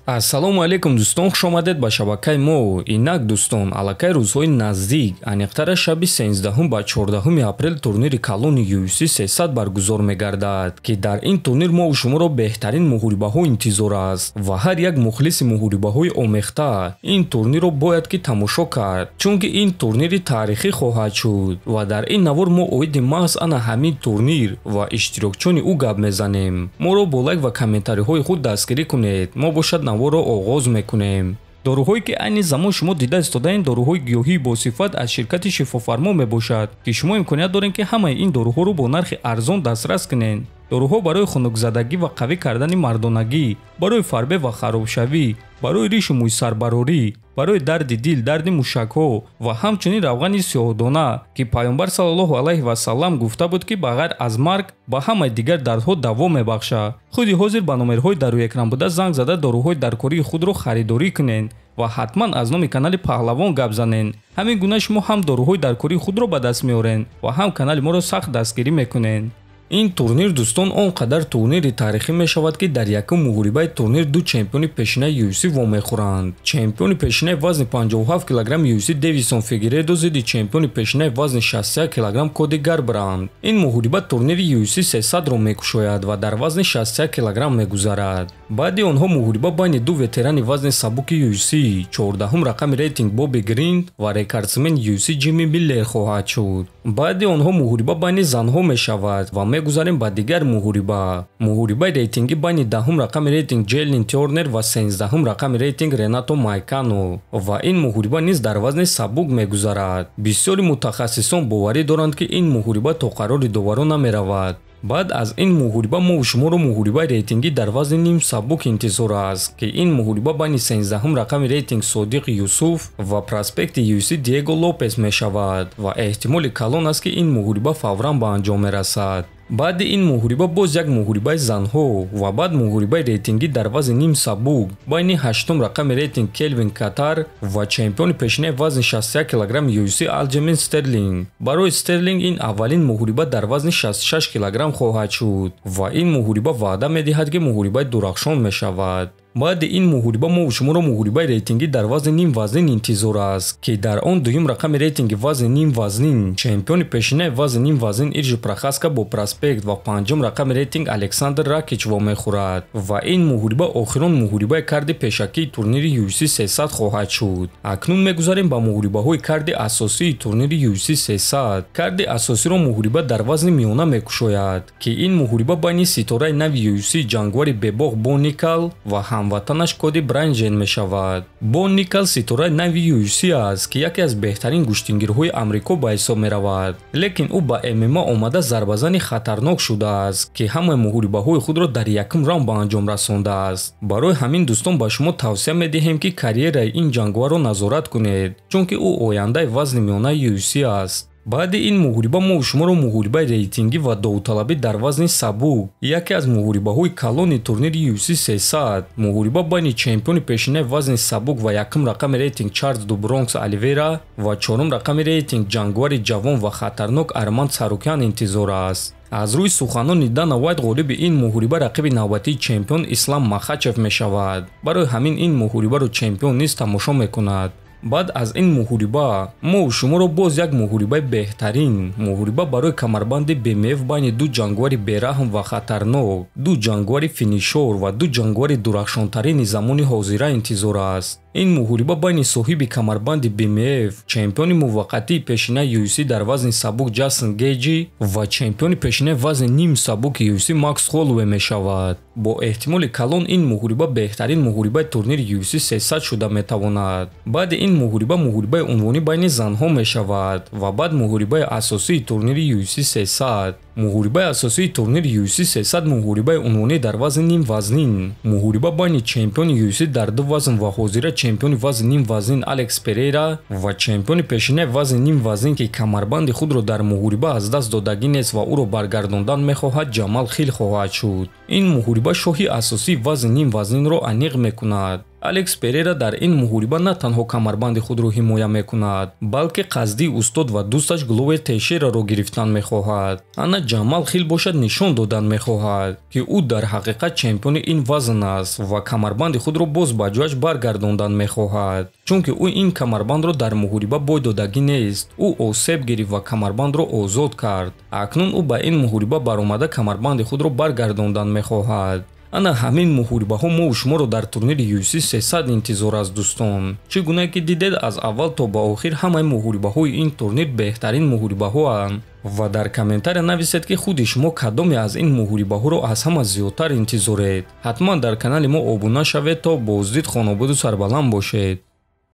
Ассалому алейкум дӯстон, хушомадед ба шабакаи мо. Инак дӯстон, аллакай рӯзҳои наздик, аниқтара шаби 13 ба 14 апрел турнири калони UFC 300 баргузор мегардад, ки дар ин турнир мо шуморо беҳтарин муҳорибаҳо интизор аст ва ҳар як мухлиси муҳорибаҳои омехта ин турнирро бояд ки тамошо кард, чунки ин турнири таърихӣ хоҳад шуд ва дар ин навор мо оиди маҳз ана ҳамин турнир ва иштирокчони ӯ гап мезанем. Моро бо лайк ва комментариҳои худ дастгирӣ кунед. Мо бошад наворро оғоз мекунем. Доруҳое ки айни замон шумо дида истодаин доруҳои гиёҳии босифат аз ширкати шифофармо мебошад, ки шумо имконият доред ки ҳамаи ин доруҳоро бо нархи арзон дастрас кунед. доруҳо барои хунукзадагӣ ва қавӣ кардани мардонагӣ, барои фарбе ва харобшавӣ, барои ришу мӯйсарбарорӣ, барои дарди дил, дарди мушакҳо ва ҳамчунин равғани сиёҳдона, ки пайғамбар саллаллоҳу алайҳи васаллам гуфта буд ки ба ғайр аз марг ба ҳамаи дигар дардҳо даво мебахшад. Худи ҳозир ба номерҳои дар рӯекран буда занг зада доруҳои даркории худро харидорӣ кунед ва ҳатман аз номи канали Паҳлавон гап занед. Ҳамин гуна шумо ҳам доруҳои даркории худро ба даст меоред ва ҳам канали моро сахт дастгирӣ мекунед. ин турнир дӯстон он қадар турнири таърихӣ мешавад ки дар якум муҳорибаи турнир ду чемпиони пешинаи UFC вомехӯранд. Чемпиони пешинаи вазни 57 кг UFC Дэвисон Фигередо зидди чемпиони пешинаи вазни 61 кг Коди Гарбранд. ин муҳориба турнири UFC 300-ро мекушояд ва дар вазни 61 кг мегузарад. баъди онҳо муҳориба байни ду ветерани вазни сабуки UFC, 14-ум рақами рейтинг Боби Гринд ва рекордсмен UFC Ҷимми Миллер хоҳад шуд. баъди онҳо муҳориба байни занҳо мешавад ва мегузарем ба дигар муҳорибаи рейтинги байни 10-ум рақами рейтинг Ҷейлин Тернер ва 13-ум рақами рейтинг Ренато Майкано ва ин муҳориба низ дар вазни сабук мегузарад. бисёри мутахассисон боварӣ доранд ки ин муҳориба то қарори доварон намеравад. баъд аз ин муҳориба мо шуморо муҳорибаи рейтингӣ дар вазни ним сабук интизор аст, ки ин муҳориба байни 13-ум рақами рейтинг Содиқ Юсуф ва проспекти UFC Диего Лопес мешавад ва эҳтимоли калон аст ки ин муҳориба фавран ба анҷом мерасад. баъди ин муҳориба боз як муҳорибаи занҳо ва баъд муҳорибаи рейтингӣ дар вазни ним сабук байни 8-ум рақами рейтинг Келвин Катар ва чемпиони пешинаи вазни 61 кг UFC Алҷемин Стерлинг. барои Стерлинг ин аввалин муҳориба дар вазни 66 кг хоҳад шуд ва ин муҳориба ваъда медиҳад ки муҳорибаи дурахшон мешавад. баъди ин муҳориба мо шуморо муҳорибаи рейтингӣ дар вазни ним вазнин интизор аст, ки дар он дуюм рақами рейтинги вазни ним вазнин чемпиони пешинаи вазни ним вазнин Иржи Прохаска бо проспект ва панҷум рақами рейтинг Александр Ракич вомехӯрад ва ин муҳориба охирон муҳорибаи карди пешакии турнири UFC 300 хоҳад шуд. акнун мегузарем ба муҳорибаҳои карди асосии турнири UFC 300. карди асосиро муҳориба дар вазни миёна мекушояд, ки ин муҳориба байни ситораи нави UFC ҷангвари бебоғ Бо Никал ва ҳамватанаш Коди Брайнҷен мешавад. Бо Никал ситораи нави UFC аст, ки яке аз беҳтарин гӯштингирҳои Амрико ба ҳисоб меравад, лекин ӯ ба MMA омада зарбазани хатарнок шудааст, ки ҳамаи муҳорибаҳои худро дар якум раунд ба анҷом расондааст. барои ҳамин дӯстон ба шумо тавсия медиҳем ки карьераи ин ҷангварро назорат кунед, чунки ӯ ояндаи вазни миёнаи UFC аст. баъди ин муҳориба мо шуморо муҳорибаи рейтингӣ ва довталабӣ дар вазни сабук, яке аз муҳорибаҳои калони турнири UFC 300, муҳориба байни чемпиони пешинаи вазни сабук ва якум рақами рейтинг Чарлз ду Бронкс Оливейра ва чорум рақами рейтинг ҷангвари ҷавон ва хатарнок Арманд Сарукян интизор аст. аз рӯи суханони Дана Вайт ғолиби ин муҳориба рақиби навбатии чемпион Ислам Махачев мешавад. барои ҳамин ин муҳорибаро чемпион низ тамошо мекунад. баъд аз ин муҳориба мо шуморо боз як муҳорибаи беҳтарин, муҳориба барои камарбанди BMF байни ду ҷангвари бераҳм ва хатарнок, ду ҷангвари финишор ва ду ҷангвари дурахшонтарини замони ҳозира интизор аст. ин муҳориба байни соҳиби камарбанди BMF, чемпиони муваққатии пешинаи UFC дар вазни сабук Ҷастин Гейҷи ва чемпиони пешинаи вазни ним сабуки UFC Макс Холлоуэй мешавад. бо эҳтимоли калон ин муҳориба беҳтарин муҳорибаи турнири UFC 300 шуда метавонад. баъди ин муҳориба муҳорибаи унвонӣ байни занҳо мешавад ва баъд муҳорибаи асосии турнири UFC 300. муҳорибаи асосии турнири UFC 300 муҳорибаи унвонӣ дар вазни ним вазнин, муҳориба байни чемпиони UFC дар ду вазн ва ҳозира чемпиони вазни ним вазнин Алекс Перейра ва чемпиони пешинаи вазни ним вазнин ки камарбанди худро дар муҳориба аз даст додагӣ нест ва ӯро баргардондан мехоҳад Ҷамал Хил хоҳад шуд. ин муҳориба шоҳи асосии вазни ним вазнинро аниқ мекунад. Алекс Перера дар ин муҳориба на танҳо камарбанди худро ҳимоя мекунад, балки қасди устод ва дӯсташ Гловер Тейшераро гирифтан мехоҳад. Ана Ҷамал хел бошад нишон додан мехоҳад, ки ӯ дар ҳақиқат чемпиони ин вазн аст ва камарбанди худро боз ба ҷояш баргардондан мехоҳад. Чунки ӯ ин камарбандро дар муҳориба бой додагӣ нест. Ӯ осеб гирифт ва камарбандро озод кард. Акнун ӯ ба ин муҳориба баромада камарбанди худро баргардондан мехоҳад. Ана ҳамин муҳорибаҳо мову шуморо дар турнири UFC 300 интизор аст дӯстон. Чӣ гуна ки дидед, аз аввал то ба охир ҳамаи муҳорибаҳои ин турнир беҳтарин муҳорибаҳоанд. Ва дар комментария нависед ки худи шумо кадоме аз ин муҳорибаҳоро аз ҳама зиёдтар интизоред. ҳатман дар канали мо обуна шавед то боздид хонободу сарбаланд бошед.